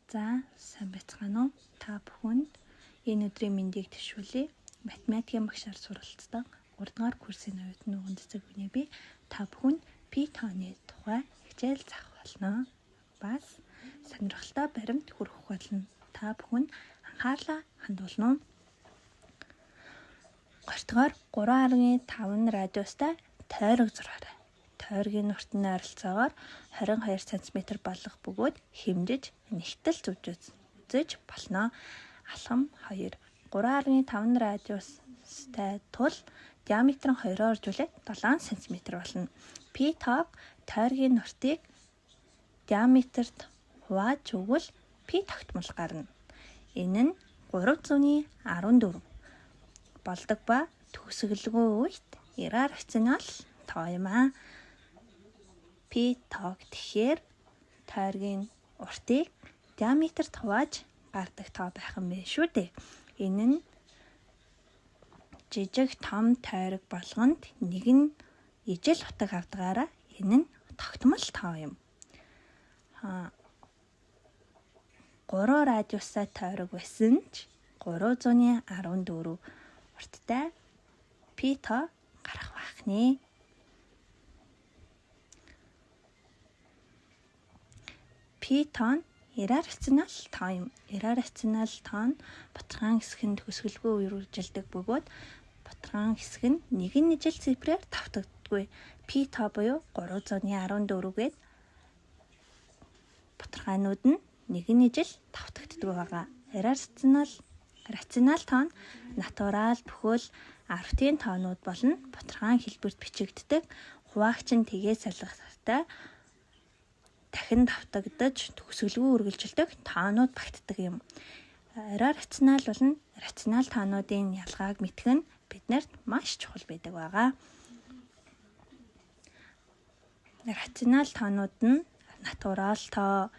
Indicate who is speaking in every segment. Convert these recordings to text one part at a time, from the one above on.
Speaker 1: За, сайн байцгаана уу? Та бүхэнд энэ өдрийн мэндийг төшүүлье. Математикийн багшаар суралцдаг 3 дугаар курсын оюутны нөхөд зөвгний би та бүхэнд Python-ы тухай хичээл заах болно. Бас сонирхолтой баримт хүргэх болно. Та бүхэнд анхаарлаа хандуулна. 3 дугаар 3.5 радиустай тойрог зураарай. Тойргийн нуртны ойролцоогоор 22 см болох бөгөөд хэмжиж нэгтэл үзэж болно. Алхам 2. 3.5 радиустай тул диаметр нь 2-оор жуулаад 7 см болно. P-тог тойргийн нуртыг диаметрт хувааж өгвөл P тогтмол гарна. Энэ нь 314 болдог ба төгсгөлгүй үед иррационал тоо юм аа. P-тог тэгэхээр тойргийн уртыг диаметрт хувааж гардаг тоо байх юм байна шүү дээ. Энэ нь жижиг том тойрог болгонд нэг нь ижил утга авдгаараа энэ нь тогтмол тоо юм. 3 радиустай тойрог байсан ч 314 урттай P-тоо гарах байх нэ. P-тоо иррационал тоо юм. Иррационал тоо нь бутхан хэсэг нь төгсгөлгүй үргэлжилдэг бөгөөд бутхан хэсэг нь нэгэн ижил цифрээр давтагддаггүй. P-тоо буюу 314-гээд бутхаанууд нь нэгэн ижил давтагддаг байгаа. Рационал тоо нь натурал бүхэл 10-ийн тоонууд болон бутхан хэлбэрт бичигддэг. Хуваагч нь тгээ салхитай дахин давтагдаж төгсгөлгүй үргэлжилдэг тоонууд багтдаг юм. Рационал болон рационал тоонуудын ялгааг мэдэх нь биднэрт маш чухал байдаг байгаа. Рационал тоонууд нь натурал тоо,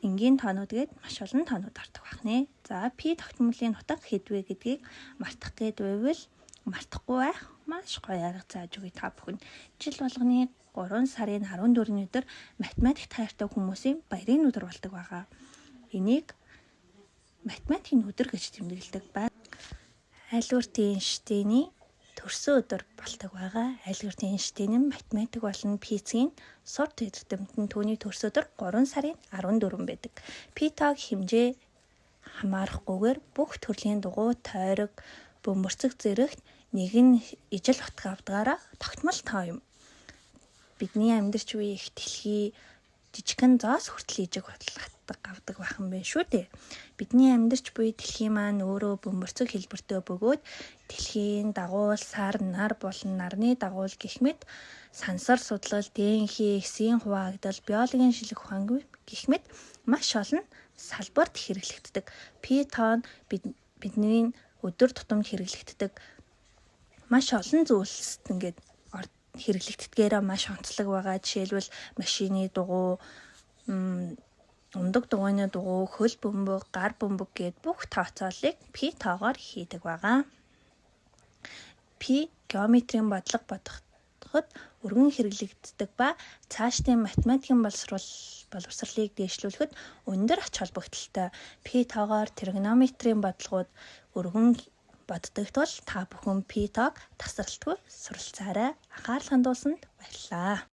Speaker 1: энгийн тоонууд гээд маш олон тоонууд ордог байх нэ. За, P тогтмолын утга хэдвэ гэдгийг мартах гээд байвал мартахгүй байх маш гоё арга зааж өгье та бүхэнд. Жил болгоны 3 сарын 14-ний өдөр математик таартай хүмүүсийн баярын өдөр болдог байгаа. Энийг математикийн өдөр гэж тэмдэглэдэг ба Альберт Эйнштейний төрсөн өдөр болдог байгаа. Альберт Эйнштейн нь математик болон физикийн сурт эрдэмтэн, түүний төрсөн өдөр 3 сарын 14 байдаг. P-тог хэмжээ хамаарахгүйгээр бүх төрлийн дугуй, тойрог, бөмбөрцөг зэрэгт нэгэн ижил утга авдгаараа тогтмол тоо юм. Бидний амьдарч буй их дэлхий жижигхэн зоос хүртэл ижиг утга авдаг байх юм байна шүү дээ. Бидний амьдарч буй дэлхий маань өөрөө бөмбөрцөг хэлбэртэй бөгөөд дэлхийн дагуул, сар, нар болон нарны дагуул гэх мэт сансар судлал, ДНХ, эсийн хуваагдал, биологийн шилэг ухаан гэх мэт маш олон салбарт хэрэглэгддэг. P-тоо бидний өдөр тутамд хэрэглэгддэг маш олон зүйлсэд ингээд хэрэглэгдэдгээрээ маш онцлог байгаа. Жишээлбэл машины дугуй, ундаг дугуйны дугуй, хөл бөмбөг, гар бөмбөг гээд бүх тооцоолыг P-тоогоор хийдэг байгаа. P геометрийн бодлого бодоход өргөн хэрэглэгддэг ба цаашдын математикийн боловсролыг дээшлүүлэхэд өндөр ач холбогдолтой. P-тоогоор тригонометрийн бодлогууд өргөн боддог тул та бүхэн P-тог тасралтгүй суралцаарай. Анхаарал хандуулсанд баярлалаа.